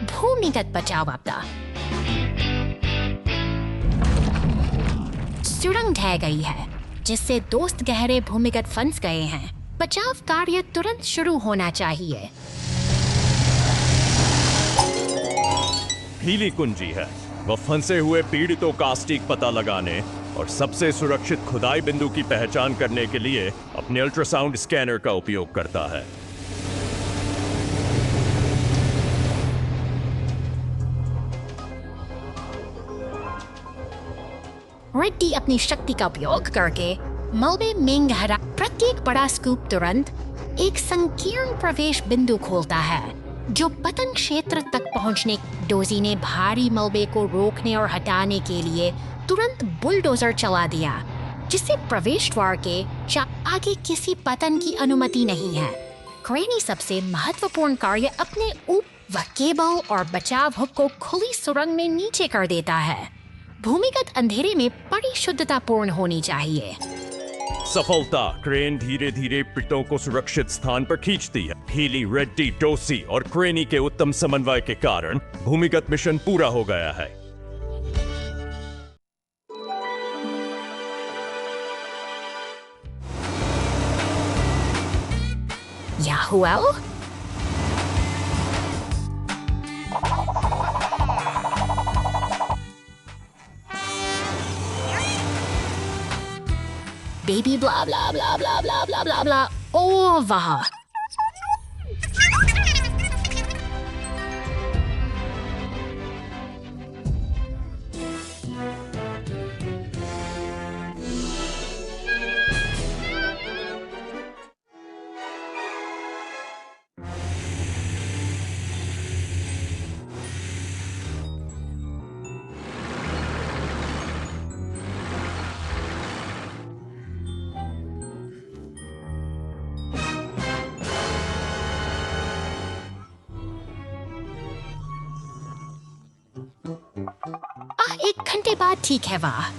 भूमिगत बचाव आपदा। सुरंग ढह गई है, जिससे दोस्त गहरे भूमिगत फंस गए हैं। बचाव कार्य तुरंत शुरू होना चाहिए। हीली कुंजी है। वह फंसे हुए पीड़ितों का सटीक पता लगाने और सबसे सुरक्षित खुदाई बिंदु की पहचान करने के लिए अपने अल्ट्रासाउंड स्कैनर का उपयोग करता है। रेड्डी अपनी शक्ति का उपयोग करके मलबे में गहरा प्रत्येक बड़ा स्कूप तुरंत एक संकीर्ण प्रवेश बिंदु खोलता है, जो पतन क्षेत्र तक पहुंचने। डोजी ने भारी मलबे को रोकने और हटाने के लिए तुरंत बुलडोजर चला दिया, जिससे प्रवेश द्वार के आगे किसी पतन की अनुमति नहीं है। क्रेनी सबसे महत्वपूर्ण कार्य अपने व केबल और बचाव हुक को खुली सुरंग में नीचे कर देता है। भूमिगत अंधेरे में बड़ी शुद्धतापूर्ण होनी चाहिए। सफलता। क्रेन धीरे धीरे पीड़ितों को सुरक्षित स्थान पर खींचती है। हीली, रेड्डी, डोसी और क्रेनी के उत्तम समन्वय के कारण भूमिगत मिशन पूरा हो गया है। याहुएल, बेबी ब्ला ब्ला ब्ला ब्ला ब्ला ब्ला ब्ला ब्ला। ओ वाह, एक घंटे बाद ठीक है। वाह,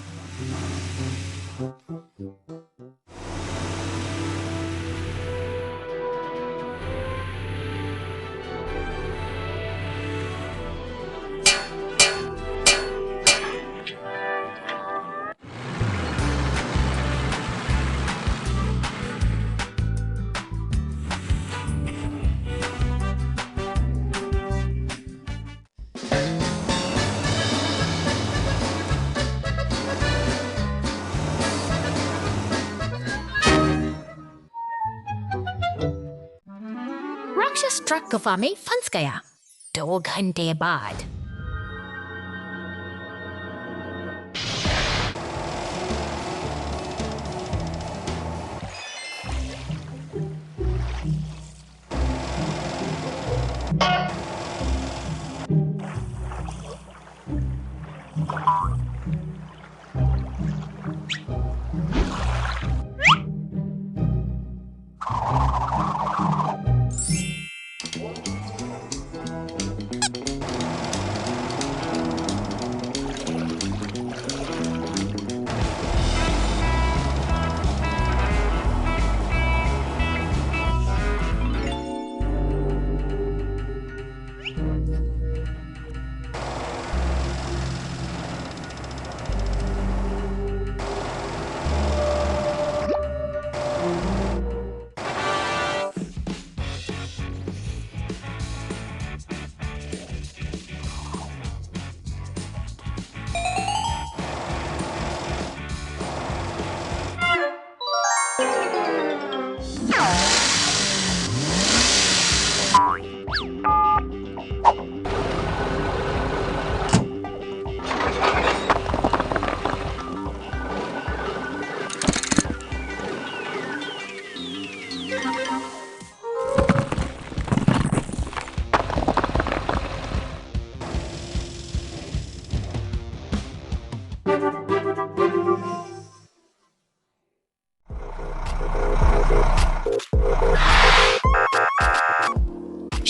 राक्षस ट्रक गुफा में फंस गया। 2 घंटे बाद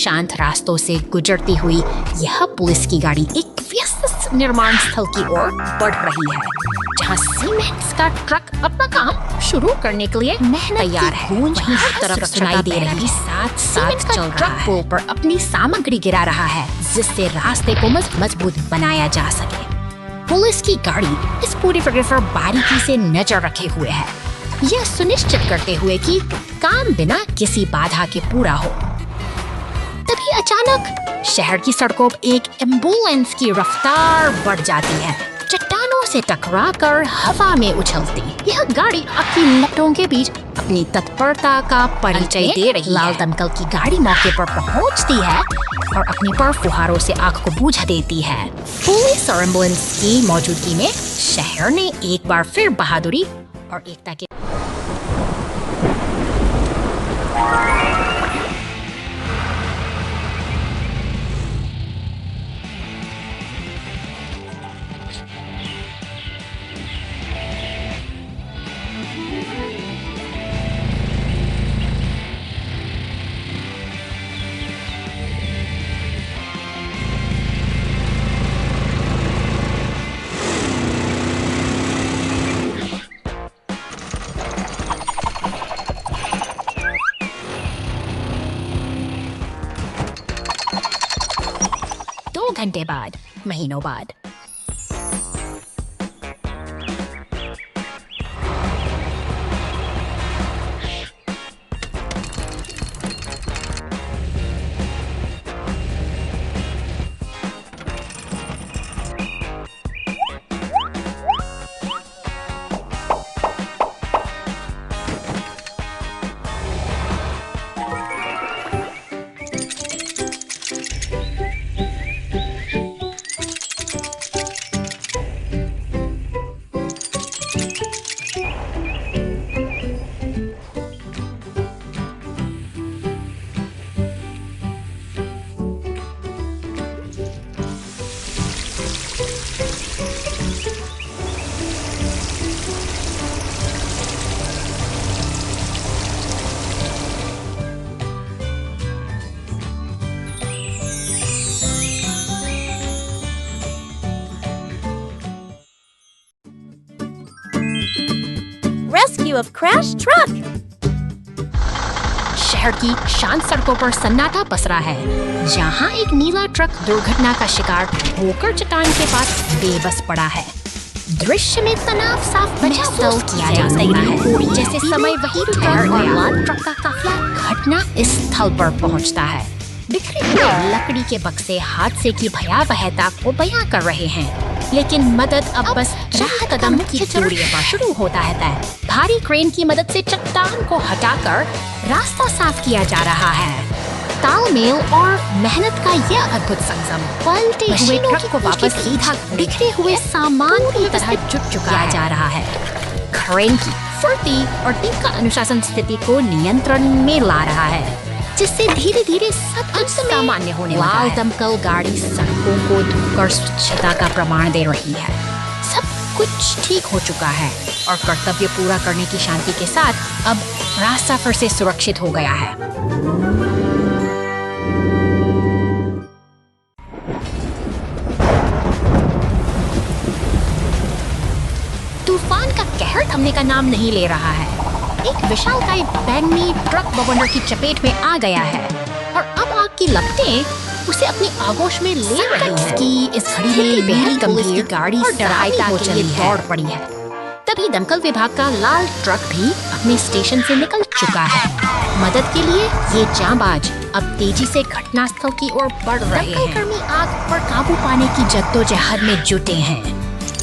शांत रास्तों से गुजरती हुई यह पुलिस की गाड़ी एक व्यस्त निर्माण स्थल की ओर बढ़ रही है, जहाँ सीमेंस का ट्रक अपना काम शुरू करने के लिए तैयार है। वहीं हर तरफ सुनाई दे रही साथ सीमेंस का ट्रक पुल पर अपनी सामग्री गिरा रहा है, जिससे रास्ते को मजबूत बनाया जा सके। पुलिस की गाड़ी इस पूरी प्रक्रिया पर बारीकी से नजर रखे हुए है, यह सुनिश्चित करते हुए कि काम बिना किसी बाधा के पूरा हो। तभी अचानक शहर की सड़कों पर एक एम्बुलेंस की रफ्तार बढ़ जाती है, चट्टानों से टकराकर हवा में उछलती। यह गाड़ी आपकी लपटों के बीच अपनी तत्परता का परिचय दे रही है। लाल दमकल की गाड़ी मौके पर पहुंचती है और अपनी पर फुहारों से आग को बुझा देती है। पुलिस और एम्बुलेंस की मौजूदगी में शहर ने एक बार फिर बहादुरी और एकता के घंटे बाद, महीनों बाद। Rescue of crashed truck. शहर की शांत सड़कों पर सन्नाटा पसरा है, जहाँ एक नीला ट्रक दुर्घटना का शिकार होकर चट्टान के पास बेबस पड़ा है। दृश्य में तनाव साफ महसूस किया जा सकता है, जैसे समय वही ट्रक और लाल ट्रक का काफिला घटना स्थल पर पहुँचता है। बिखरे हुए लकड़ी के बक्से हादसे की भयावहता को बयां कर रहे हैं, लेकिन मदद अब बस चंद कदम की दूरी पर शुरू होता है। भारी क्रेन की मदद से चट्टान को हटाकर रास्ता साफ किया जा रहा है। तालमेल और मेहनत का यह अद्भुत संगम पलटे हुए ट्रक को वापस सीधा बिखरे हुए सामान की तरह जुट चुका जा रहा है। क्रेन की फुर्ती और टीम का अनुशासन स्थिति को नियंत्रण में ला रहा है, जिससे धीरे धीरे सब कुछ सामान्य होने लगा है। लाल दमकल गाड़ी सड़कों को धोकर स्वच्छता का प्रमाण दे रही है। सब कुछ ठीक हो चुका है और कर्तव्य पूरा करने की शांति के साथ अब रास्ता फिर से सुरक्षित हो गया है। तूफान का कहर थमने का नाम नहीं ले रहा है। एक विशालकाय बैंगनी ट्रक बवंडर की चपेट में आ गया है और अब आग की लपटें उसे अपनी आगोश में ले रही हैं। की इस घड़ी में बेहद गंभीर गाड़ी और डरावनी हो चली है, दौड़ पड़ी है। तभी दमकल विभाग का लाल ट्रक भी अपने स्टेशन से निकल चुका है। मदद के लिए ये जांबाज अब तेजी से घटनास्थल की ओर बढ़ रहे हैं। दमकलकर्मी आग पर काबू पाने की जद्दोजहद में जुटे हैं।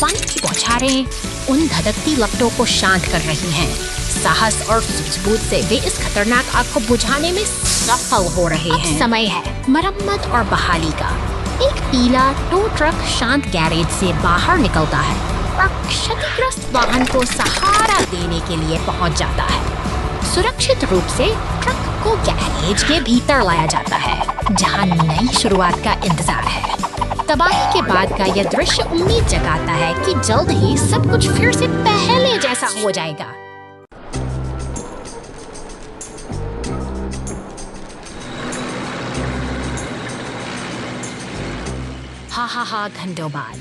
पानी की बौछारें उन धधकती लपटों को शांत कर रही हैं। साहस और सूझबूझ से वे इस खतरनाक आग को बुझाने में सफल हो रहे हैं। अब समय है मरम्मत और बहाली का। एक पीला टो ट्रक शांत गैरेज से बाहर निकलता है और क्षतिग्रस्त वाहन को सहारा देने के लिए पहुंच जाता है। सुरक्षित रूप से ट्रक को गैरेज के भीतर लाया जाता है, जहां नई शुरुआत का इंतजार है। तबाही के बाद का यह दृश्य उम्मीद जगाता है कि जल्द ही सब कुछ फिर से पहले जैसा हो जाएगा। हा घंटों बाद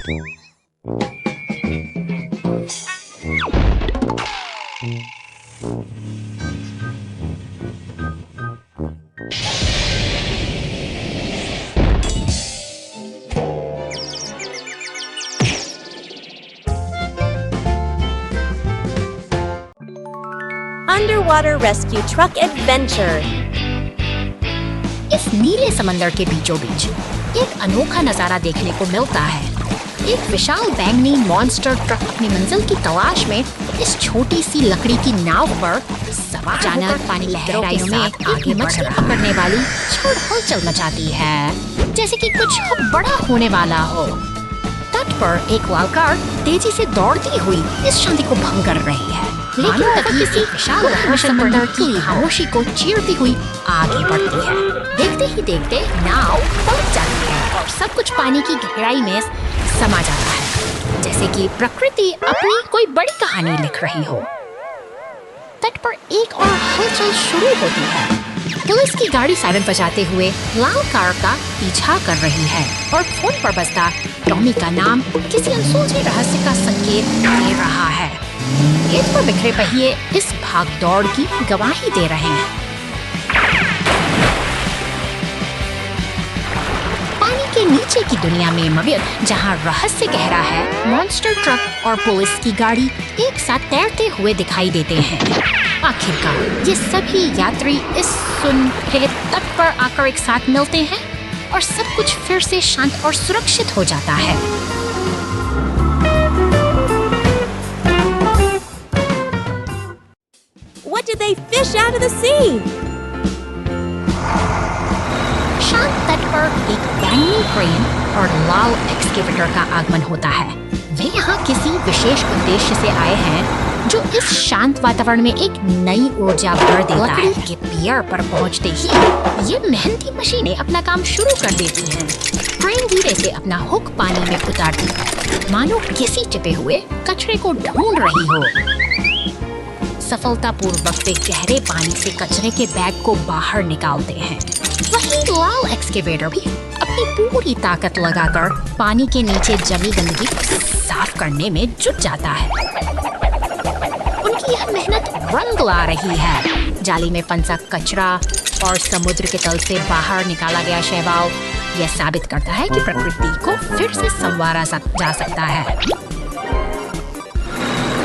Underwater Rescue Truck Adventure. इस नीले समंदर के बीचों बीच एक अनोखा नजारा देखने को मिलता है। एक विशाल बैंगनी मॉन्स्टर ट्रक अपनी मंजिल की तलाश में इस छोटी सी लकड़ी की नाव पर सवार अचानक पानी लहराइयों में आगे मछली पकड़ने वाली छोड़ हलचल मचाती है, जैसे कि कुछ बड़ा होने वाला हो। तट पर एक वालकार तेजी से दौड़ती हुई इस शांति को भंग कर रही है, लेकिन तभी किसी विशाल समंदर की खामोशी को चीरती हुई आगे बढ़ती है। देखते ही देखते नाव पलट जाती है और सब कुछ पानी की गहराई में समा जाता है, जैसे कि प्रकृति अपनी कोई बड़ी कहानी लिख रही हो। तट पर एक और हलचल शुरू होती है। पुलिस की गाड़ी सायरन बजाते हुए लाल कार का पीछा कर रही है और फोन पर बजता टॉमी का नाम किसी अनसुलझे रहस्य का संकेत दे रहा है। खेत पर बिखरे पहिए इस भाग दौड़ की गवाही दे रहे हैं। पानी के नीचे की दुनिया में मगर जहां रहस्य गहरा है, मॉन्स्टर ट्रक और पुलिस की गाड़ी एक साथ तैरते हुए दिखाई देते हैं। आखिरकार ये सभी यात्री इस सुनहरे तट पर आकर एक साथ मिलते हैं और सब कुछ फिर से शांत और सुरक्षित हो जाता है। What did they fish out of the sea? शांत तट पर एक बैंगनी क्रेन और लाल एक्सकेवेटर का आगमन होता है। वे यहाँ किसी विशेष उद्देश्य से आए हैं जो इस शांत वातावरण में एक नई ऊर्जा भर देता है। के पियर पर पहुँचते ही ये मेहनती मशीनें अपना काम शुरू कर देती हैं। क्रेन धीरे से अपना हुक पानी में उतारती है, मानो किसी चिपे हुए कचरे को ढूंढ रही हो। सफलतापूर्वक वे गहरे पानी से कचरे के बैग को बाहर निकालते हैं। वहीं लाल एक्सकेवेटर भी अपनी पूरी ताकत लगाकर पानी के नीचे जमी गंदगी को साफ करने में जुट जाता है। उनकी यह मेहनत रंग ला रही है। जाली में फंसा कचरा और समुद्र के तल से बाहर निकाला गया शैवाल यह साबित करता है कि प्रकृति को फिर से संवारा जा सकता है।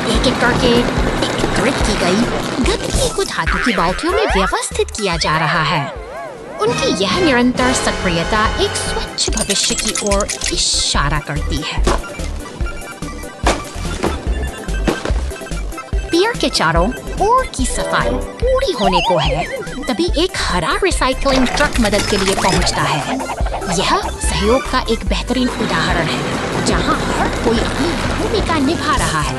एक एक करके एकत्रित की गई गंदगी को धातु की बाल्टियों में व्यवस्थित किया जा रहा है। उनकी यह निरंतर सक्रियता एक स्वच्छ भविष्य की ओर इशारा करती है। पियर के चारों ओर की सफाई पूरी होने को है, तभी एक हरा रिसाइकलिंग ट्रक मदद के लिए पहुंचता है। यह सहयोग का एक बेहतरीन उदाहरण है, जहां हर कोई अपनी भूमिका निभा रहा है।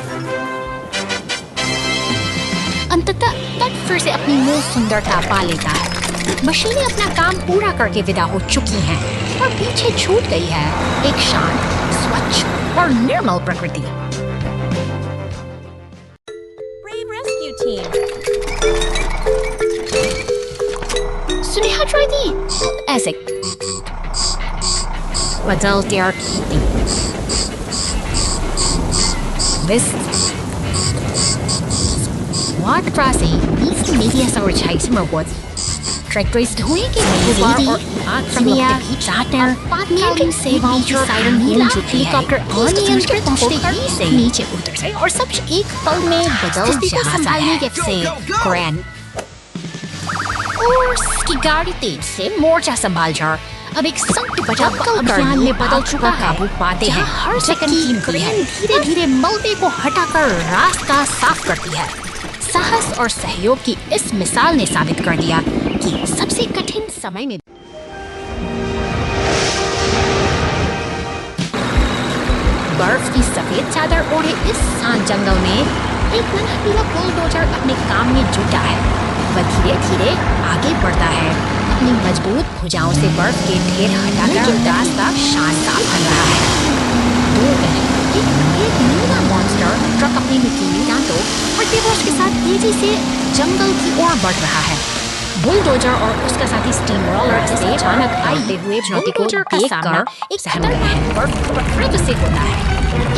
अंततः तट फिर से अपनी मूल सुंदरता पा लेता है। मशीनें अपना काम पूरा करके विदा हो चुकी हैं और पीछे छूट गई है एक शांत, स्वच्छ और निर्मल प्रकृति। Brave Rescue Team. सुनेहा दी ऐसे बदल त्यार Ward Crossing diesen Mediasauerscheißmerwurz. Tractors धुएं के गुब्बार और आग समिया चाटर पातकालीन सेवाओं की सायरन गूंज उठी है। हेलीकॉप्टर अनियंत्रित होकर नीचे उतर गए और सब एक पल में बदल जाता है। से ग्रैंड और उसकी गाड़ी तेज से मोर्चा संभाल जा अब एक संकट बचाव अभियान में बदल चुका है। काबू पाते हैं हर सेकंड कीमती है। धीरे धीरे मलबे को हटाकर रास्ता साफ करती है। साहस और सहयोग की इस मिसाल ने साबित कर दिया कि सबसे कठिन समय में बर्फ की सफेद चादर ओढ़े इस शांत जंगल में एक नन्हा बुलडोजर अपने काम में जुटा है। वह धीरे धीरे आगे बढ़ता है, अपनी मजबूत भुजाओं से बर्फ के ढेर हटाकर रास्ता शांत बन रहा है। दूर में एक नीला मॉन्स्टर ट्रक अपनी नुकीली दांतों और तेवरों के साथ तेजी से जंगल की ओर बढ़ रहा है। बुलडोजर और उसका साथी स्टीम रोलर से अचानक आते हुए चुनौती को देखकर एक खतरनाक और प्रकृति से होता है।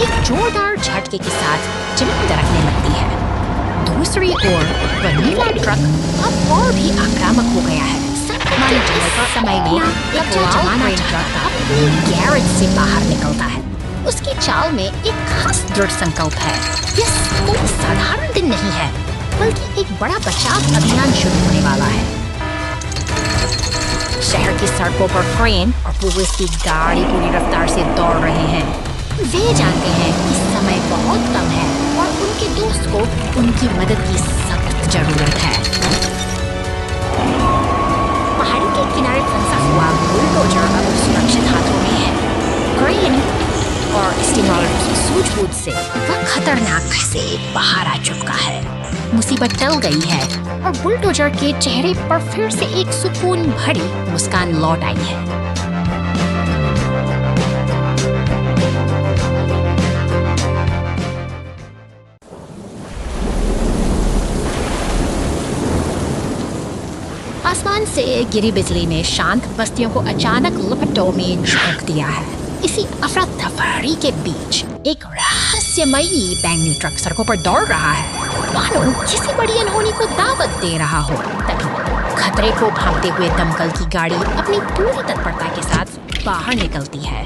एक जोरदार झटके के साथ जमीन दरकने लगती है। दूसरी ओर वह नीला ट्रक अब और भी आक्रामक हो गया है। समय में लज्जा जमाना ट्रक अपनी गैरेज से बाहर निकलता है। उसकी चाल में एक खास दृढ़ संकल्प है। यह कोई साधारण दिन नहीं है, बल्कि एक बड़ा बचाव अभियान शुरू होने वाला है। शहर की सड़कों पर क्रेन और पुलिस की गाड़ी पूरी रफ्तार से दौड़ रहे हैं। वे जानते हैं कि समय बहुत कम है और उनके दोस्त को उनकी मदद की सख्त जरूरत है। पहाड़ी के किनारे फंसा हुआ बुलडोजर अब सुरक्षित हाथों में है। क्रेन और स्टीमर की सूझबूझ से वह खतरनाक से बाहर आ चुका है। मुसीबत टल गई है और बुलडोजर के चेहरे पर फिर से एक सुकून भरी मुस्कान लौट आई है। आसमान से गिरी बिजली ने शांत बस्तियों को अचानक लपटों में झोंक दिया है। इसी अफरा तफरी के बीच एक रहस्यमयी बैंगनी ट्रक सड़कों पर दौड़ रहा है, मानो किसी बड़ी अनहोनी को दावत दे रहा हो। तभी खतरे को भांपते हुए दमकल की गाड़ी अपनी पूरी तत्परता के साथ बाहर निकलती है।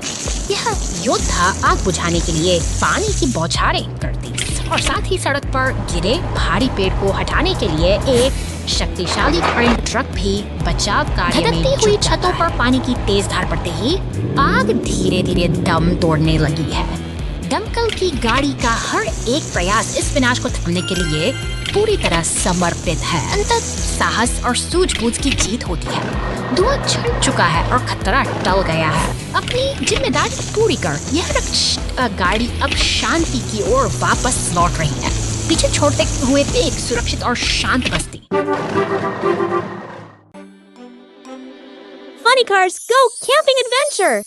यह योद्धा आग बुझाने के लिए पानी की बौछारें करती और साथ ही सड़क पर गिरे भारी पेड़ को हटाने के लिए एक शक्तिशाली क्रेन ट्रक भी बचाव कार्य में धधकती हुई छतों पर पानी की तेज धार पड़ते ही आग धीरे धीरे दम तोड़ने लगी है। दमकल की गाड़ी का हर एक प्रयास इस विनाश को थमने के लिए पूरी तरह समर्पित है। अंततः साहस और सूझबूझ की जीत होती है। धुआं छिड़ चुका है और खतरा टल गया है। अपनी जिम्मेदारी पूरी कर यह गाड़ी अब शांति की ओर वापस लौट रही है, पीछे छोड़ते हुए एक सुरक्षित और शांत बस्ती। Funny Cars Go Camping Adventure!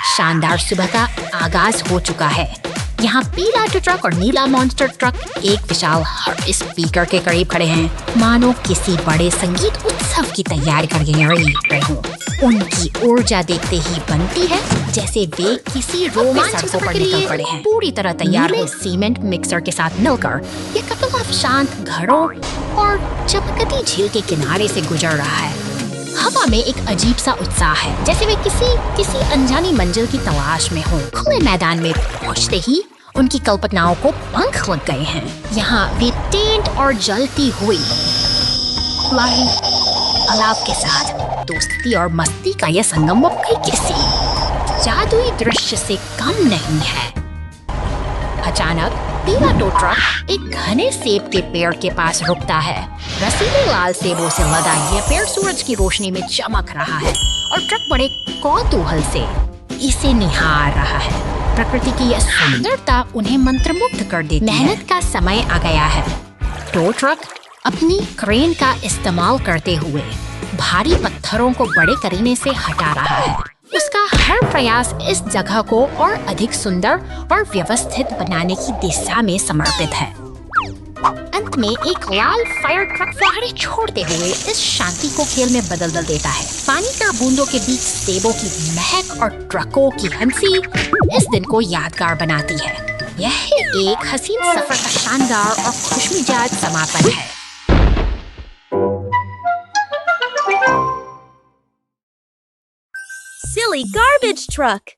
शानदार सुबह का आगाज हो चुका है। यहाँ पीला ट्रक और नीला मॉन्स्टर ट्रक एक विशाल स्पीकर के करीब खड़े हैं, मानो किसी बड़े संगीत उत्सव की तैयारी कर रहे हों। उनकी ऊर्जा देखते ही बनती है जैसे वे किसी रोमांचक सड़कों पर निकल पड़े हैं। पूरी तरह तैयार हो सीमेंट मिक्सर के साथ मिलकर ये कपल शांत घरों और चमकती झील के किनारे से गुजर रहा है। हवा में एक अजीब सा उत्साह है, जैसे वे किसी अनजानी मंजिल की तलाश में हों। खुले मैदान में पहुंचते ही उनकी कल्पनाओं को पंख लग गए हैं। यहाँ वे टेंट और जलती हुई अलाव के साथ दोस्ती और मस्ती का यह संगम किसी जादुई दृश्य से कम नहीं है। अचानक पीला टो ट्रक एक घने सेब के पेड़ के पास रुकता है। रसीले लाल सेबों से लदा यह पेड़ सूरज की रोशनी में चमक रहा है और ट्रक बड़े कौतूहल से इसे निहार रहा है। प्रकृति की यह सुंदरता उन्हें मंत्रमुग्ध कर देती है। मेहनत का समय आ गया है। टो ट्रक अपनी क्रेन का इस्तेमाल करते हुए भारी पत्थरों को बड़े करीने से हटा रहा है। उसका हर प्रयास इस जगह को और अधिक सुंदर और व्यवस्थित बनाने की दिशा में समर्पित है। अंत में एक लाल फायर ट्रक फुहारे छोड़ते हुए इस शांति को खेल में बदल देता है। पानी का बूंदों के बीच सेबों की महक और ट्रकों की हंसी इस दिन को यादगार बनाती है। यह एक हसीन सफर का शानदार और खुशमिजाज समापन है। Silly garbage truck!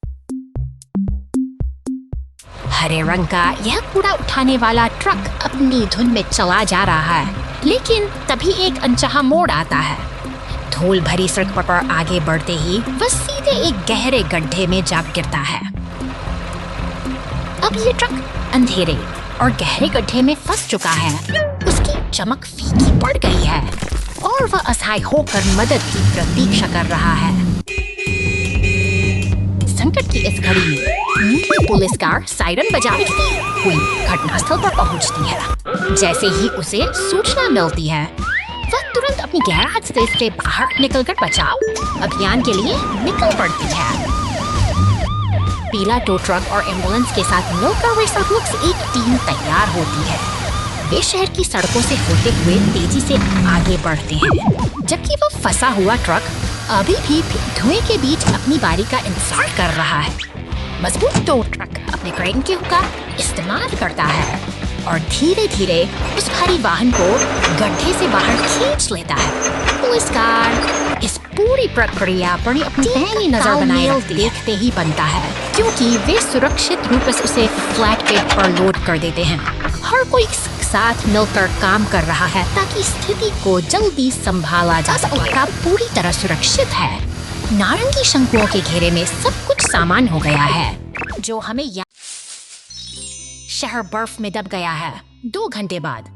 हरे रंग का यह कूड़ा उठाने वाला ट्रक अपनी धुन में चला जा रहा है, लेकिन तभी एक अनचाहा मोड़ आता है। धूल भरी सड़क पर आगे बढ़ते ही वह सीधे एक गहरे गड्ढे में जा गिरता है। अब ये ट्रक अंधेरे और गहरे गड्ढे में फंस चुका है। उसकी चमक फीकी पड़ गई है और वह असहाय होकर मदद की प्रतीक्षा कर रहा है। संकट की इस घड़ी में नीली पुलिस कार सायरन बजाती हुई घटनास्थल पर पहुंचती है। जैसे ही उसे सूचना मिलती है, वह तुरंत अपनी गैराज से बाहर निकलकर बचाव अभियान के लिए निकल पड़ती है। पीला टो ट्रक और एम्बुलेंस के साथ मिलकर वे सब लोग एक टीम तैयार होती है। वे शहर की सड़कों से होते हुए तेजी से आगे बढ़ते हैं, जबकि वो फंसा हुआ ट्रक अभी भी धुएं के बीच अपनी बारी का इंतजार कर रहा है। मजबूत टो ट्रक अपने क्रेन के हुक का इस्तेमाल करता है और धीरे धीरे उस भारी वाहन को गड्ढे से बाहर खींच लेता है। पुलिस कार इस पूरी प्रक्रिया पर अपनी पैनी नजर बनाए देखते ही बनता है, क्योंकि वे सुरक्षित रूप से उसे फ्लैटबेड पर लोड कर देते हैं। हर कोई साथ मिलकर काम कर रहा है ताकि स्थिति को जल्दी संभाला जा सके। पूरी तरह सुरक्षित है। नारंगी शंकुओं के घेरे में सब कुछ सामान हो गया है, जो हमें शहर बर्फ में दब गया है। 2 घंटे बाद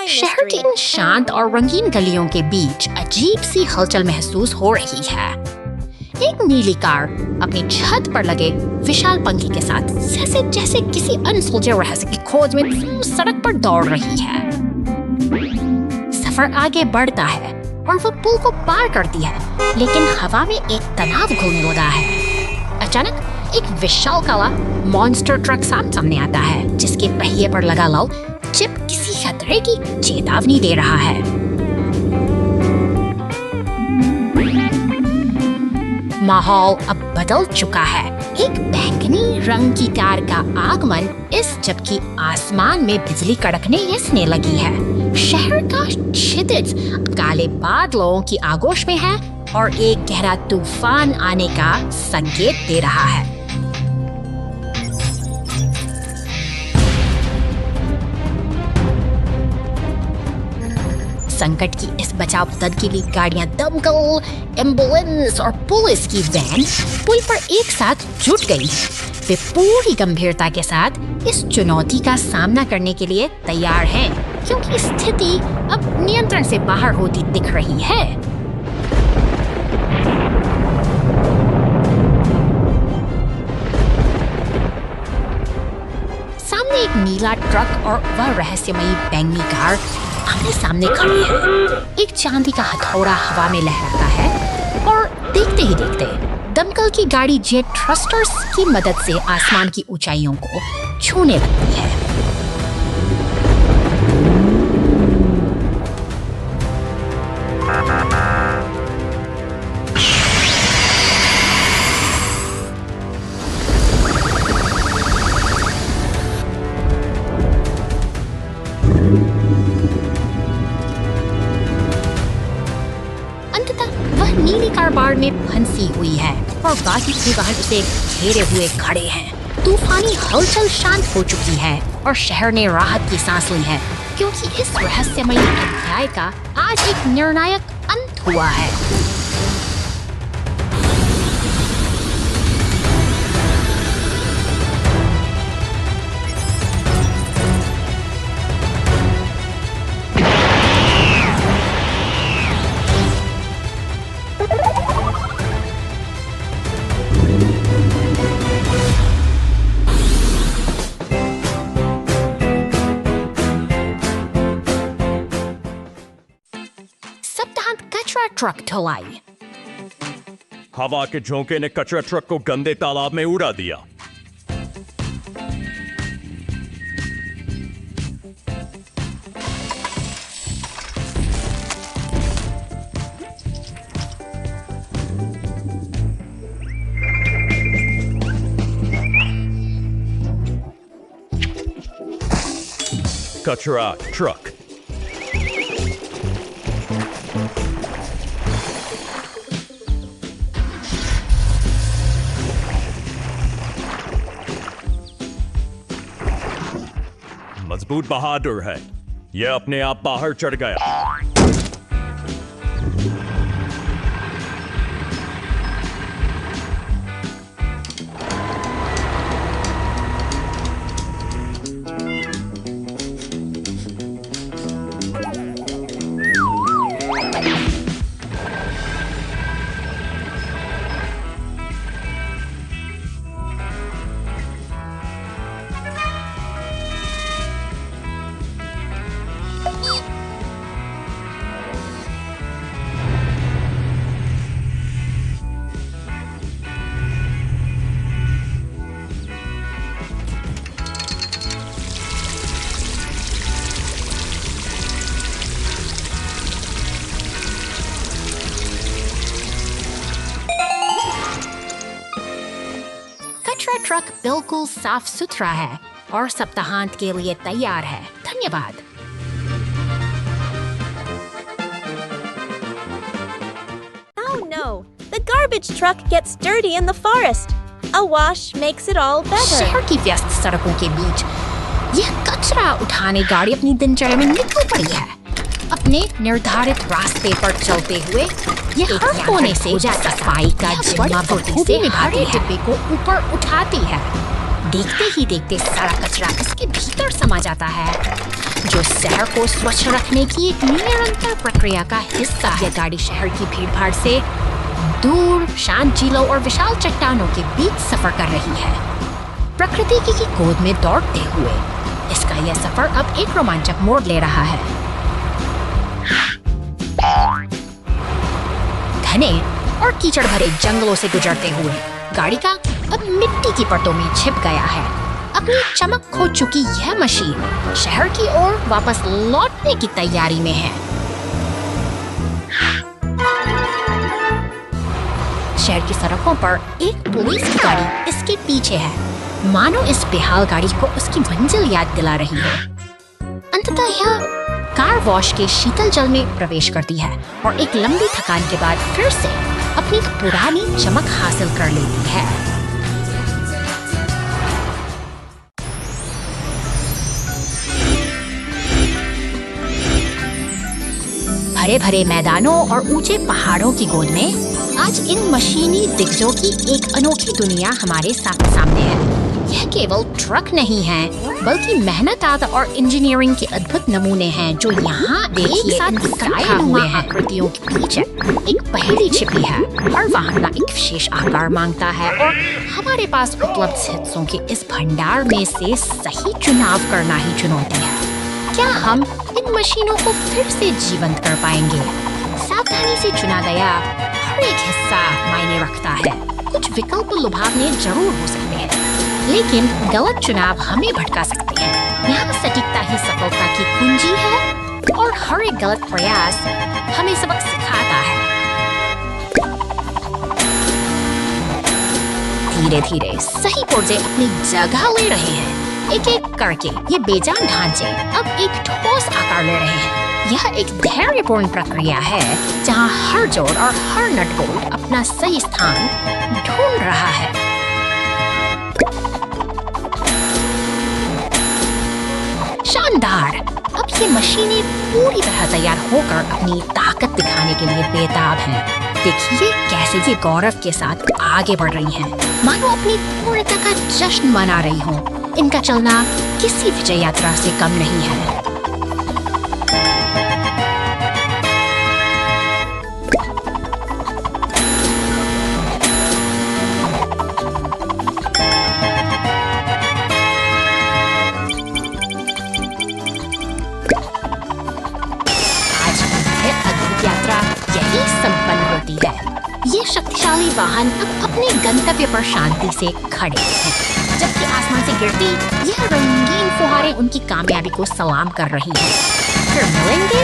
शहर की इन शांत और रंगीन गलियों के बीच अजीब सी हलचल महसूस हो रही है। एक नीली कार अपनी छत पर लगे विशाल पंखे के साथ जैसे जैसे किसी अनसुलझे रहस्य की खोज में सड़क पर दौड़ रही है। सफर आगे बढ़ता है और वो पुल को पार करती है, लेकिन हवा में एक तनाव घूमने लगा है। अचानक एक विशाल काला मॉन्स्टर ट्रक सामने आता है, जिसके पहिए पर लगा लाल चिप किसी खतरे की चेतावनी दे रहा है। माहौल अब बदल चुका है। एक बैंगनी रंग की कार का आगमन इस जबकि आसमान में बिजली कड़कने यसने लगी है। शहर का क्षितिज काले बादलों की आगोश में है और एक गहरा तूफान आने का संकेत दे रहा है। संकट की इस बचाव पद्धति के लिए गाड़ियां, दमकल, एम्बुलेंस और पुलिस की वैन पुल पर एक साथ जुट गई। वे पूरी गंभीरता के साथ इस चुनौती का सामना करने के लिए तैयार हैं, क्योंकि स्थिति अब नियंत्रण से बाहर होती दिख रही है। सामने एक नीला ट्रक और वह रहस्यमयी बैंगनी कार आमने सामने खड़ी है। एक चांदी का हथौड़ा हवा में लहराता है और देखते ही देखते दमकल की गाड़ी जेट थ्रस्टर्स की मदद से आसमान की ऊंचाइयों को छूने लगती है। नीली कार बाढ़ में फंसी हुई है और बाकी के वाहन उसे घेरे हुए खड़े हैं। तूफानी हलचल शांत हो चुकी है और शहर ने राहत की सांस ली है, क्योंकि इस रहस्यमयी अध्याय का आज एक निर्णायक अंत हुआ है। ट्रक ढुलाई। हवा के झोंके ने कचरा ट्रक को गंदे तालाब में उड़ा दिया। कचरा ट्रक। मजबूत बहादुर है, यह अपने आप बाहर चढ़ गया। कचरा ट्रक बिल्कुल साफ सुथरा है और सप्ताहांत के लिए तैयार है। धन्यवाद। Oh no! The garbage truck gets dirty in the forest. A wash makes it all better. शहर की व्यस्त सड़कों के बीच यह कचरा उठाने गाड़ी अपनी दिनचर्या में निकल पड़ी है। अपने निर्धारित रास्ते पर चलते हुए यह हर कोने से सफाई का जिम्मा बखूबी निभाती है। डिब्बे को ऊपर उठाती है। देखते ही देखते सारा कचरा इसके भीतर समा जाता है, जो शहर को स्वच्छ रखने की एक निरंतर प्रक्रिया का हिस्सा है। यह गाड़ी शहर की भीड़-भाड़ से दूर शांत झीलों और विशाल चट्टानों के बीच सफर कर रही है, प्रकृति की गोद में दौड़ते हुए। इसका यह सफर अब एक रोमांचक मोड़ ले रहा है। घने और कीचड़ भरे जंगलों से गुजरते हुए गाड़ी का अब मिट्टी की परतों में छिप गया है। अपनी चमक खो चुकी यह मशीन शहर की ओर वापस लौटने की तैयारी में है। शहर की सड़कों पर एक पुलिस की गाड़ी इसके पीछे है, मानो इस बेहाल गाड़ी को उसकी मंजिल याद दिला रही है। अंततः यह कार वॉश के शीतल जल में प्रवेश करती है और एक लंबी थकान के बाद फिर से अपनी पुरानी चमक हासिल कर लेती है। हरे भरे मैदानों और ऊंचे पहाड़ों की गोद में आज इन मशीनी दिग्गजों की एक अनोखी दुनिया हमारे सामने है। यह केवल ट्रक नहीं है, बल्कि मेहनत और इंजीनियरिंग के अद्भुत नमूने हैं जो यहाँ एक साथ इकट्ठा हुए हैं। आकृतियों के पीछे एक पहेली छिपी है। हर वाहन का एक विशेष आकार मांगता है और हमारे पास उपलब्ध हिस्सों के इस भंडार में से सही चुनाव करना ही चुनौती है। क्या हम इन मशीनों को फिर से जीवंत कर पाएंगे? सावधानी से चुना गया हर एक हिस्सा मायने रखता है। कुछ विकल्प लुभावने जरूर हो सकते हैं, लेकिन गलत चुनाव हमें भटका सकते हैं। यहाँ सटीकता ही सफलता की कुंजी है और हर एक गलत प्रयास हमें सबक सिखाता है। धीरे धीरे सही पुर्जे अपनी जगह ले रहे हैं। एक एक करके ये बेजान ढांचे अब एक ठोस आकार ले रहे हैं। यह एक धैर्यपूर्ण प्रक्रिया है जहाँ हर जोड़ और हर नट बोल्ट अपना सही स्थान ढूंढ रहा है। शानदार! अब ये मशीनें पूरी तरह तैयार होकर अपनी ताकत दिखाने के लिए बेताब हैं। देखिए कैसे ये गौरव के साथ आगे बढ़ रही हैं, मानो अपनी पूर्णता का जश्न मना रही हों। इनका चलना किसी विजय यात्रा से कम नहीं है। आज की यह अद्भुत यात्रा यही शक्तिशाली वाहन अब अपने गंतव्य पर शांति से खड़े हैं, जबकि आसमान से गिरती यह रंगीन फुहारें उनकी कामयाबी को सलाम कर रही हैं। फिर मिलेंगे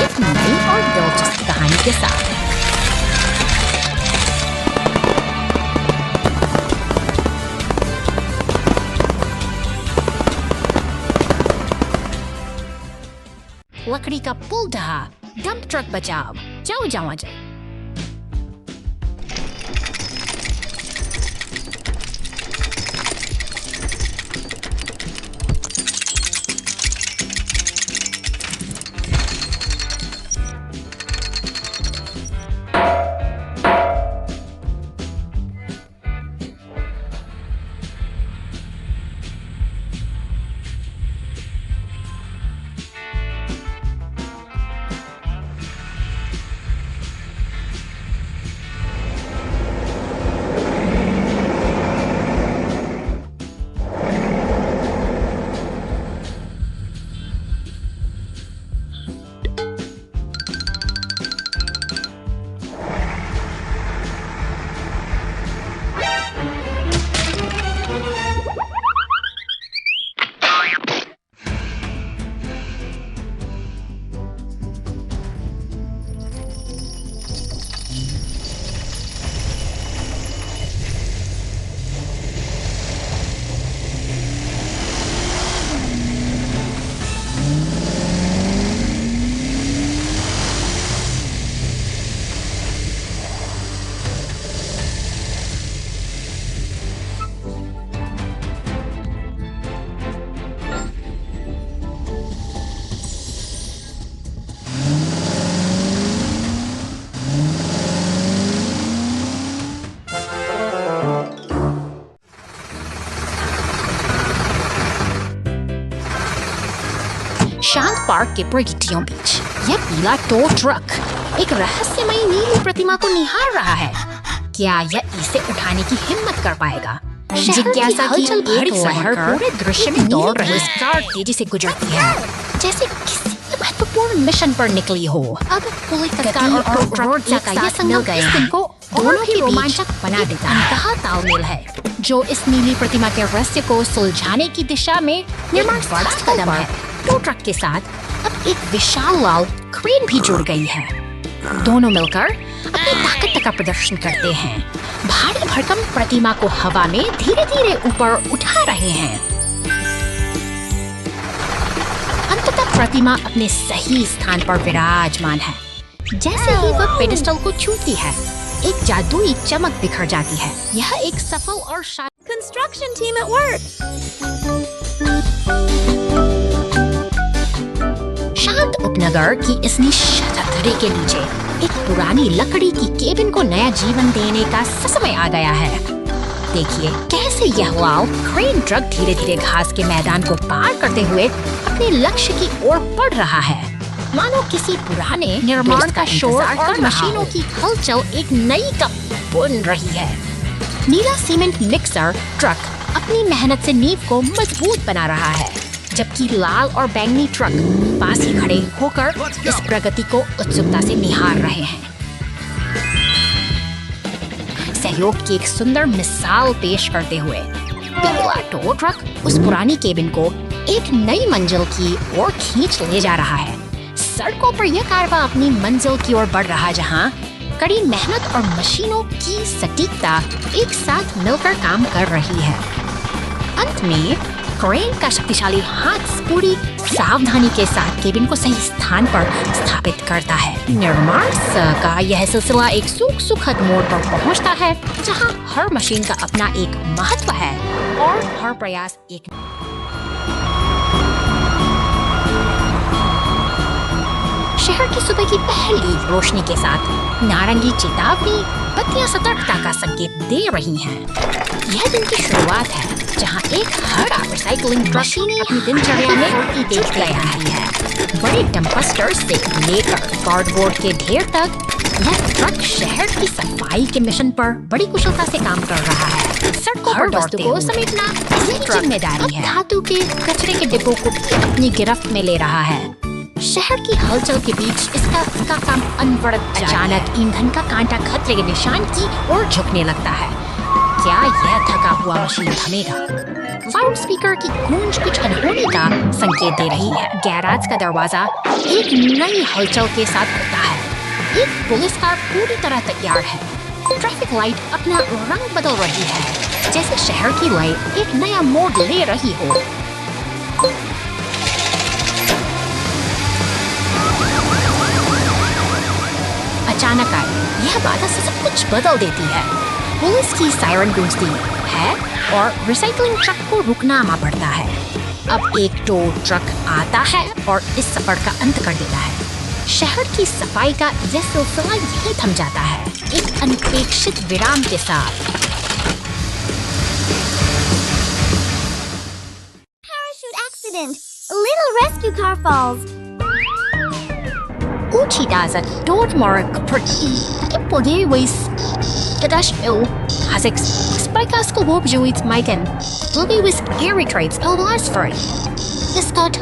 एक नई और दिलचस्प कहानी के साथ। लकड़ी का पुल ढहा, डंप ट्रक बचाव। जाओ जाओ जाओ। शांत पार्क के प्रगतियों बीच यह पीला टो ट्रक एक रहस्यमयी नीली प्रतिमा को निहार रहा है। क्या यह इसे उठाने की हिम्मत कर पाएगा? जिज्ञासा की एक लहर पूरे दृश्य में दौड़ रही कार तेजी से गुजरती है, जैसे किसी महत्वपूर्ण मिशन पर निकली हो। अब पुलिस और ट्रक का यह संगम इस दिन को दोनों ही रोमांचक बना देता है। कहा तालमेल है जो इस नीली प्रतिमा के रहस्य को सुलझाने की दिशा में निर्माण बड़ा कदम है। टो ट्रक के साथ अब एक विशाल लाल क्रेन भी जुड़ गई है। दोनों मिलकर अपनी ताकत का प्रदर्शन करते हैं, भारी भरकम प्रतिमा को हवा में धीरे धीरे ऊपर उठा रहे हैं। अंततः प्रतिमा अपने सही स्थान पर विराजमान है। जैसे ही वह पेडेस्टल को छूती है, एक जादुई चमक बिखर जाती है। यह एक सफल और Construction team at work. शांत उपनगर की इस निश्शब्दता के नीचे एक पुरानी लकड़ी की केबिन को नया जीवन देने का समय आ गया है। देखिए कैसे यह लाल क्रेन ट्रक धीरे धीरे घास के मैदान को पार करते हुए अपने लक्ष्य की ओर बढ़ रहा है, मानो किसी पुराने निर्माण का शोर और मशीनों की हलचल एक नई कप बुन रही है। नीला सीमेंट मिक्सर ट्रक अपनी मेहनत से नींव को मजबूत बना रहा है, जबकि लाल और बैंगनी ट्रक पास ही खड़े होकर इस प्रगति को उत्सुकता से निहार रहे हैं। सहयोग की एक सुंदर मिसाल पेश करते हुए पीला टो ट्रक उस पुरानी केबिन को एक नई मंजिल की ओर खींच ले जा रहा है। सड़कों पर यह कारवां अपनी मंजिल की ओर बढ़ रहा, जहां कड़ी मेहनत और मशीनों की सटीकता एक साथ मिलकर काम कर रही है। अंत में क्रेन का शक्तिशाली हाथ पूरी सावधानी के साथ केबिन को सही स्थान पर स्थापित करता है। निर्माण का यह सिलसिला एक सुखद मोड़ पर पहुंचता है, जहां हर मशीन का अपना एक महत्व है और हर प्रयास एक शहर की सुबह की पहली रोशनी के साथ नारंगी चेतावनी बत्तियां सतर्कता का संकेत दे रही हैं। यह दिन की शुरुआत है, जहां एक हरा रिसाइकलिंग मशीन अपनी दिनचर्या में उड़ती देख गया है। बड़े डंपस्टर से लेकर कार्डबोर्ड के ढेर तक यह ट्रक शहर की सफाई के मिशन पर बड़ी कुशलता से काम कर रहा है। सड़कों पर वस्तु को समेटना इसकी जिम्मेदारी है। धातु के कचरे के डिब्बों को भी अपनी गिरफ्त में ले रहा है। शहर की हलचल के बीच इसका काम अनवरत अचानक ईंधन का कांटा खतरे के निशान की ओर झुकने लगता है। क्या यह थका हुआ मशीन थमेगा? लाउड स्पीकर की गूंज कुछ अनहोनी का संकेत दे रही है। गैराज का दरवाजा एक नई हलचल के साथ खुलता है। एक पुलिस कार पूरी तरह तैयार है। ट्रैफिक लाइट अपना रंग बदल रही है, जैसे शहर की लाइट एक नया मोड़ ले रही हो। अचानक आई यह बाधा से सब कुछ बदल देती है। पुलिस की सायरन गूंजती है और रिसाइकलिंग ट्रक को रुकना पड़ता है। अब एक टो ट्रक आता है और इस सफर का अंत कर देता है। शहर की सफाई का यह सिलसिला यही थम जाता है, एक अनपेक्षित विराम के साथ। Parachute accident. A little rescue car falls. Uchidaza dort mark perti poderes kadash hasix spikas kolop joits maiken lobby with airy traits a last for this got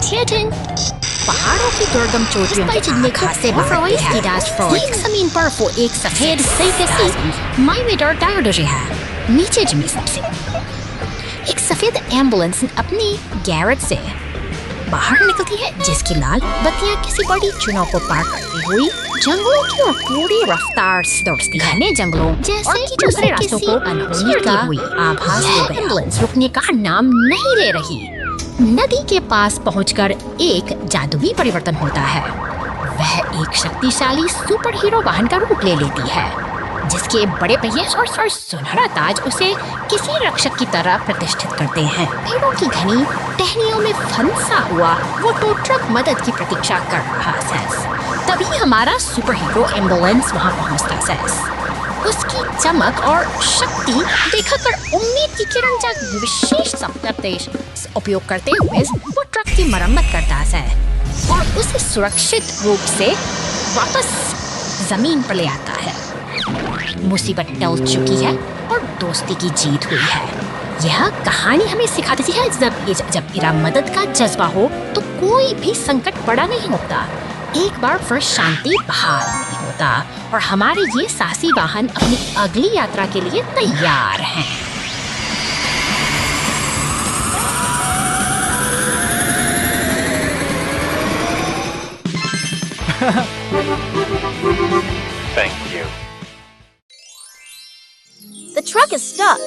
Tietin पहाड़ों की दुर्गम चोटियों के खासे एक जमीन पर वो एक सफेद सही माइमेडर टायरडोजी है। नीचे जमी सबसे एक सफेद एम्बुलेंस अपनी गैरेज से बाहर निकलती है, जिसकी लाल बत्तियां किसी बड़ी चुनाव को पार करती हुई जंगलों की और पूरी रफ्तार से दौड़ती है। घने जंगलों जैसे कि दूसरे रास्तों को अनहोनी का हुई आभास हो गया। एम्बुलेंस रुकने का नाम नहीं ले रही। नदी के पास पहुंचकर एक जादुई परिवर्तन होता है। वह एक शक्तिशाली सुपर हीरो वाहन का रूप ले लेती है, जिसके बड़े पहिए और सुनहरा ताज उसे किसी रक्षक की तरह प्रतिष्ठित करते हैं। पेड़ों की घनी टहनियों में फंसा हुआ वो टो ट्रक मदद की प्रतीक्षा कर रहा है। तभी हमारा सुपर हीरो एम्बुलेंस वहां पहुंचता है। उसकी चमक और शक्ति देखकर उम्मीद की किरण का विशेष निर्देश उपयोग करते हुए वो ट्रक की मरम्मत करता है और उसे सुरक्षित रूप से वापस जमीन पर ले आता है। मुसीबत टल चुकी है और दोस्ती की जीत हुई है। यह कहानी हमें सिखाती है जब इरा मदद का जज्बा हो तो कोई भी संकट बड़ा नहीं होता। एक बार फिर शांति बहाल नहीं होता और हमारे ये साहसी वाहन अपनी अगली यात्रा के लिए तैयार हैं। Thank you. The truck is stuck.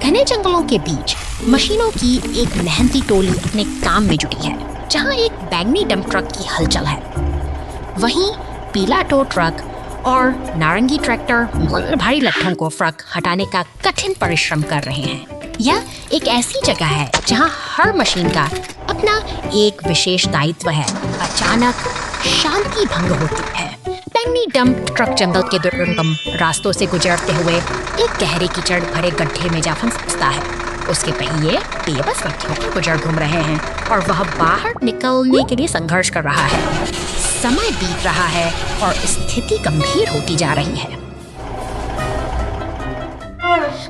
घने जंगलों के बीच मशीनों की एक मेहनती टोली अपने काम में जुटी है। जहां एक बैंगनी डंप ट्रक की हलचल है, वहीं पीला टो ट्रक और नारंगी ट्रैक्टर भारी लट्ठों को ट्रक हटाने का कठिन परिश्रम कर रहे हैं। यह एक ऐसी जगह है जहां हर मशीन का अपना एक विशेष दायित्व है। अचानक शांति भंग होती है। बैंगनी डंप ट्रक जंगल के दुर्गम रास्तों से गुजरते हुए एक गहरे कीचड़ भरे गड्ढे में जा फंसता है। उसके पहिए बेबस व्यक्तियों को गुजर घूम रहे हैं और वह बाहर निकलने के लिए संघर्ष कर रहा है। समय बीत रहा है और स्थिति गंभीर होती जा रही है।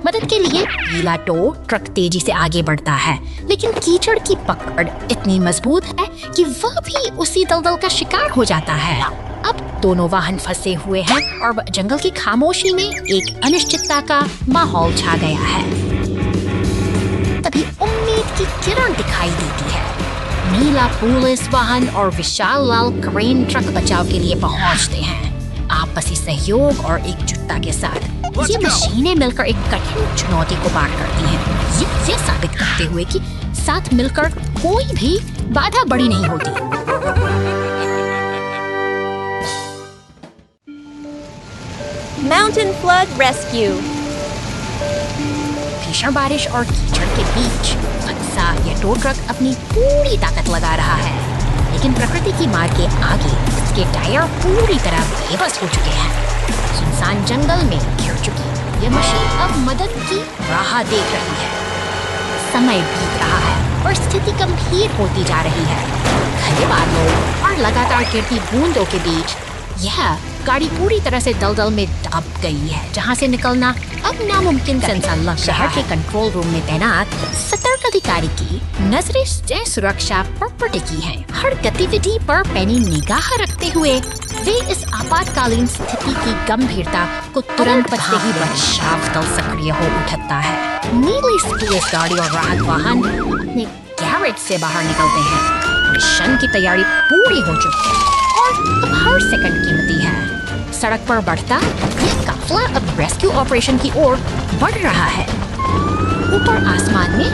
मदद के लिए पीला टो ट्रक तेजी से आगे बढ़ता है, लेकिन कीचड़ की पकड़ इतनी मजबूत है कि वह भी उसी दलदल का शिकार हो जाता है। अब दोनों वाहन फंसे हुए हैं और जंगल की खामोशी में एक अनिश्चितता का माहौल छा गया है। तभी उम्मीद की किरण दिखाई देती है। नीला पुलिस वाहन और विशाल लाल क्रेन ट्रक बचाव के लिए पहुंचते हैं, आपसी सहयोग और एकजुटता के साथ। ये मशीनें मिलकर एक कठिन चुनौती को पार करती हैं, ये साबित करते हुए कि साथ मिलकर कोई भी बाधा बड़ी नहीं होती। Mountain flood rescue. भीषण बारिश और कीचड़ के बीच फंसा यह टो ट्रक अपनी पूरी ताकत लगा रहा है, लेकिन प्रकृति की मार के आगे इसके टायर पूरी तरह बेबस हो चुके हैं। सुनसान जंगल में घिर चुकी यह मशीन अब मदद की राह देख रही है। समय बीत रहा है और स्थिति गंभीर होती जा रही है। घने बादलों और लगातार गिरती बूंदों के बीच यह गाड़ी पूरी तरह से दलदल में दब गई है, जहां से निकलना अब नामुमकिन का शहर के कंट्रोल रूम में तैनात सतर्क अधिकारी की नजरें जय सुरक्षा पर टिकी हैं। हर गतिविधि पर पैनी निगाह रखते हुए वे इस आपातकालीन स्थिति की गंभीरता को तुरंत पता ही बचाव दल सक्रिय हो उठता है। नीली पुलिस गाड़ी और राहत वाहन अपने गैरेज से बाहर निकलते हैं। मिशन की तैयारी पूरी हो चुकी है और अब हर सेकंड कीमती है। सड़क पर बढ़ता यह काफिला अब रेस्क्यू ऑपरेशन की ओर बढ़ रहा है। ऊपर आसमान में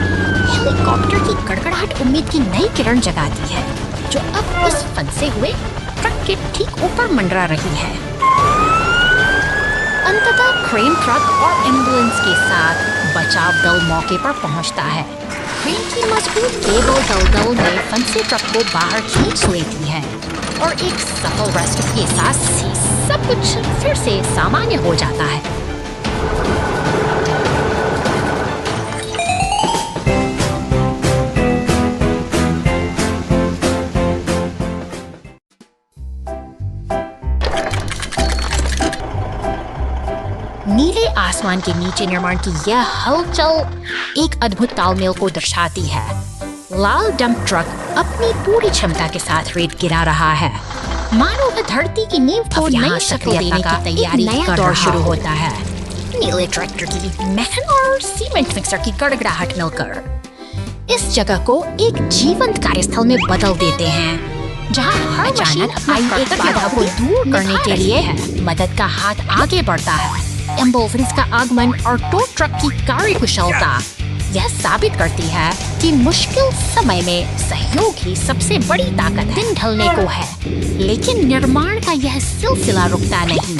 हेलीकॉप्टर की गड़गड़ाहट उम्मीद की नई किरण जगाती है, जो अब उस फंसे हुए ट्रक के ठीक ऊपर मंडरा रही है। अंततः क्रेन ट्रक और एम्बुलेंस के साथ बचाव दल मौके पर पहुंचता है। क्रेन की मजबूत केबल दलदल में फंसे ट्रक को बाहर खींच लेती है और एक सफल रेस्क्यू के साथ सब कुछ फिर से सामान्य हो जाता है। नीले आसमान के नीचे निर्माण की यह हलचल एक अद्भुत तालमेल को दर्शाती है। लाल डंप ट्रक अपनी पूरी क्षमता के साथ रेत गिरा रहा है, मानो वह धरती की नींव को नई शक्ल देने की तैयारी का दौर शुरू होता है। नीले ट्रैक्टर की मैकेन और सीमेंट मिक्सर की गड़गड़ाहट मिलकर इस जगह को एक जीवंत कार्यस्थल में बदल देते हैं, जहां हर अचानक आई एक बाधा को दूर करने के लिए मदद का हाथ आगे बढ़ता है। एम्बुलेंस का आगमन और टो ट्रक की कार्यकुशलता यह साबित करती है कि मुश्किल समय में सहयोग ही सबसे बड़ी ताकत है। दिन ढलने को है, लेकिन निर्माण का यह सिलसिला रुकता नहीं।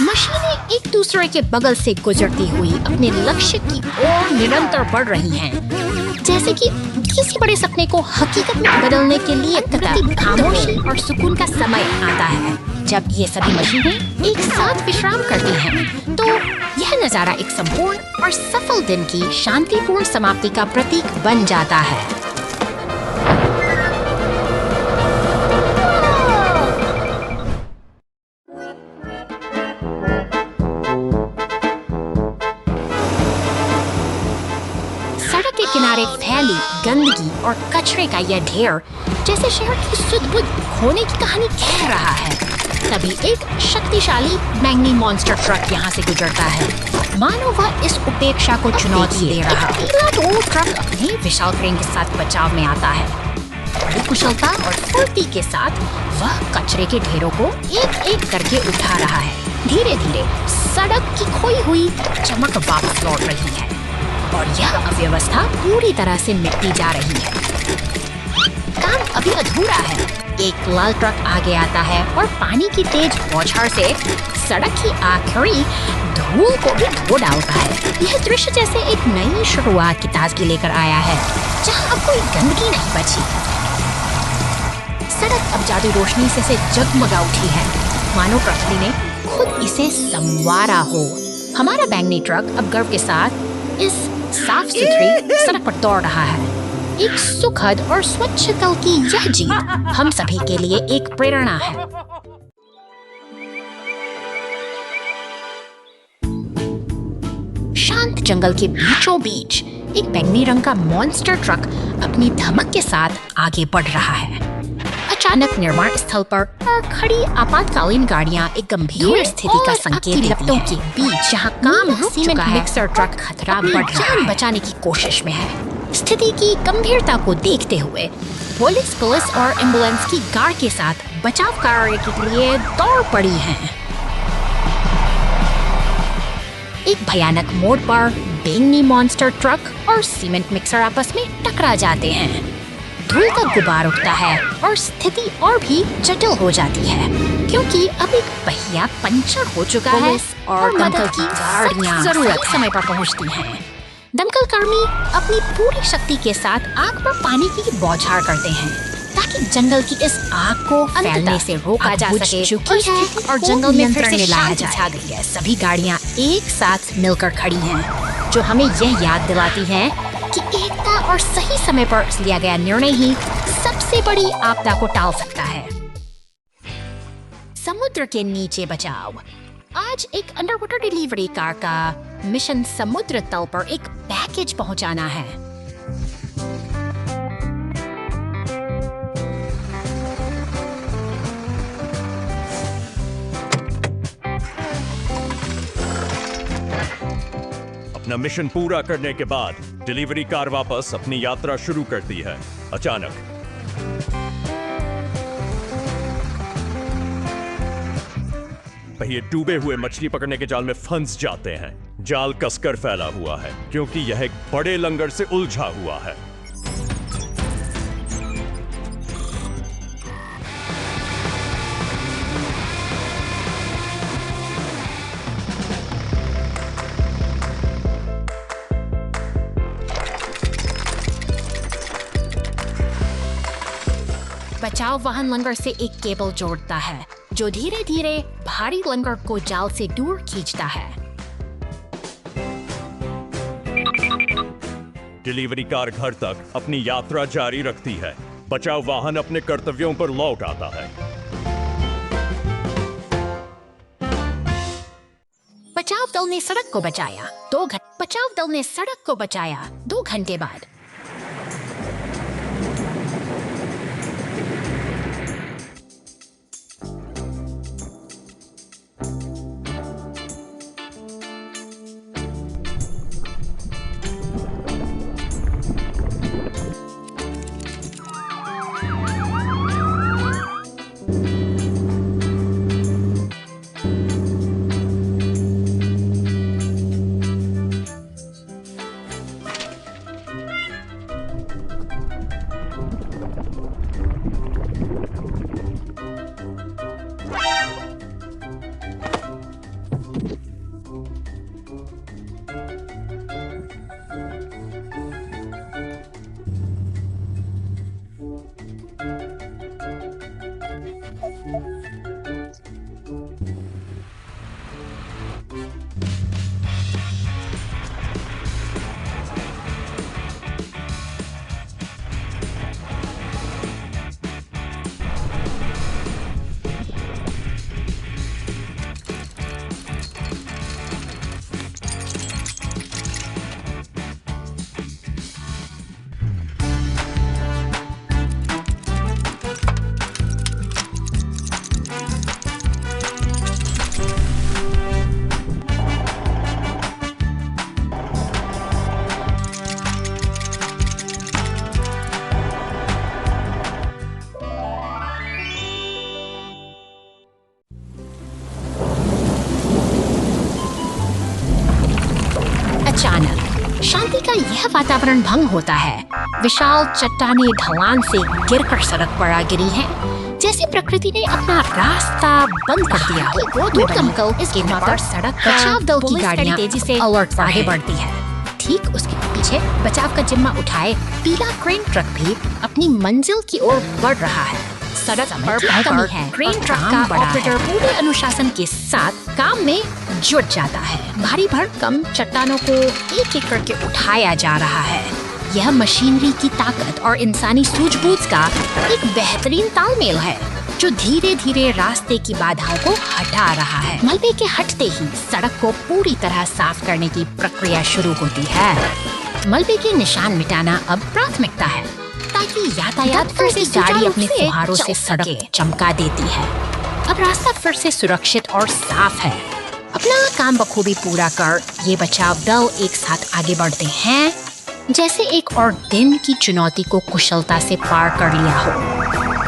मशीनें एक दूसरे के बगल से गुजरती हुई अपने लक्ष्य की ओर निरंतर बढ़ रही हैं, जैसे कि किसी बड़े सपने को हकीकत में बदलने के लिए खामोशी और सुकून का समय आता है। जब ये सभी मशीनें एक साथ विश्राम करती हैं, तो यह नजारा एक संपूर्ण और सफल दिन की शांतिपूर्ण समाप्ति का प्रतीक बन जाता है। सड़क के किनारे फैली गंदगी और कचरे का यह ढेर जैसे शहर की सुध-बुध खोने की कहानी कह रहा है। तभी एक शक्तिशाली मैग्नी मॉन्स्टर ट्रक यहाँ से गुजरता है, मानो वह इस उपेक्षा को चुनौती दे रहा है। ट्रक अपने विशाल क्रेन के साथ बचाव में आता है। बड़ी कुशलता और फुर्ती के साथ वह कचरे के ढेरों को एक एक करके उठा रहा है। धीरे धीरे सड़क की खोई हुई चमक वापस लौट रही है और यह अव्यवस्था पूरी तरह से मिटती जा रही है। काम अभी अधूरा है। एक लाल ट्रक आगे आता है और पानी की तेज बौछार से सड़क की आखिरी धूल को भी धो डालता है। यह दृश्य जैसे एक नई शुरुआत की ताजगी लेकर आया है, जहां अब कोई गंदगी नहीं बची। सड़क अब जादू रोशनी से जगमगा उठी है, मानो प्रकृति ने खुद इसे संवारा हो। हमारा बैंगनी ट्रक अब गर्व के साथ इस साफ सुथरी सड़क पर दौड़ रहा है। एक सुखद और स्वच्छ कल की यह जीत हम सभी के लिए एक प्रेरणा है। शांत जंगल के बीचों बीच एक बैंगनी रंग का मॉन्स्टर ट्रक अपनी धमक के साथ आगे बढ़ रहा है। अचानक निर्माण स्थल पर खड़ी आपातकालीन गाड़ियां एक गंभीर स्थिति का संकेत देती हैं। के बीच जहां काम रुक चुका है, मिक्सर ट्रक खतरा बढ़ रहा है, बचाने की कोशिश में है। स्थिति की गंभीरता को देखते हुए पुलिस और एम्बुलेंस की गाड़ के साथ बचाव कार्य के लिए दौड़ पड़ी हैं। एक भयानक मोड़ पर बैंगनी मॉन्स्टर ट्रक और सीमेंट मिक्सर आपस में टकरा जाते हैं। धूल का गुबार उठता है और स्थिति और भी जटिल हो जाती है, क्योंकि अब एक पहिया पंचर हो चुका है और दमकल की गाड़ियां सही समय पर पहुंचती हैं। दमकल कर्मी अपनी पूरी शक्ति के साथ आग पर पानी की बौछार करते हैं, ताकि जंगल की इस आग को फैलने से रोका जा सके और जंगल में फिर से शांति छा गई है। सभी गाड़ियां एक साथ मिलकर खड़ी हैं, जो हमें यह याद दिलाती हैं कि एकता और सही समय पर लिया गया निर्णय ही सबसे बड़ी आपदा को टाल सकता है। समुद्र के नीचे बचाव। आज एक अंडरवाटर डिलीवरी कार का मिशन समुद्र तल पर एक पैकेज पहुंचाना है। अपना मिशन पूरा करने के बाद डिलीवरी कार वापस अपनी यात्रा शुरू करती है। अचानक पहिए डूबे हुए मछली पकड़ने के जाल में फंस जाते हैं। जाल कसकर फैला हुआ है क्योंकि यह एक बड़े लंगर से उलझा हुआ है। बचाव वाहन लंगर से एक केबल जोड़ता है जो धीरे धीरे भारी लंगर को जाल से दूर खींचता है। डिलीवरी कार घर तक अपनी यात्रा जारी रखती है। बचाव वाहन अपने कर्तव्यों पर लौट आता है। बचाव दल ने सड़क को बचाया। बचाव दल ने सड़क को बचाया 2 घंटे बाद। अचानक शांति का यह वातावरण भंग होता है। विशाल चट्टानें ढलान से गिरकर सड़क पर आ गिरी हैं, जैसे प्रकृति ने अपना रास्ता बंद कर दिया हो। दमकल इसके पर सड़क बचाव दल की गाड़ियां तेजी से अलर्ट आगे बढ़ती है। ठीक उसके पीछे बचाव का जिम्मा उठाए पीला क्रेन ट्रक भी अपनी मंजिल की ओर बढ़ रहा है। सड़क पर कमी है। क्रेन ट्रक का ऑपरेटर पूरे अनुशासन के साथ काम में जुट जाता है। भारी भरकम चट्टानों को एक एक करके उठाया जा रहा है। यह मशीनरी की ताकत और इंसानी सूझबूझ का एक बेहतरीन तालमेल है जो धीरे धीरे रास्ते की बाधाओं को हटा रहा है। मलबे के हटते ही सड़क को पूरी तरह साफ करने की प्रक्रिया शुरू होती है। मलबे के निशान मिटाना अब प्राथमिकता है ताकि यातायात फिर से गाड़ी अपने फुहारों से सड़क चमका देती है। अब रास्ता फिर से सुरक्षित और साफ है। अपना काम बखूबी पूरा कर ये बचाव दल एक साथ आगे बढ़ते हैं, जैसे एक और दिन की चुनौती को कुशलता से पार कर लिया हो।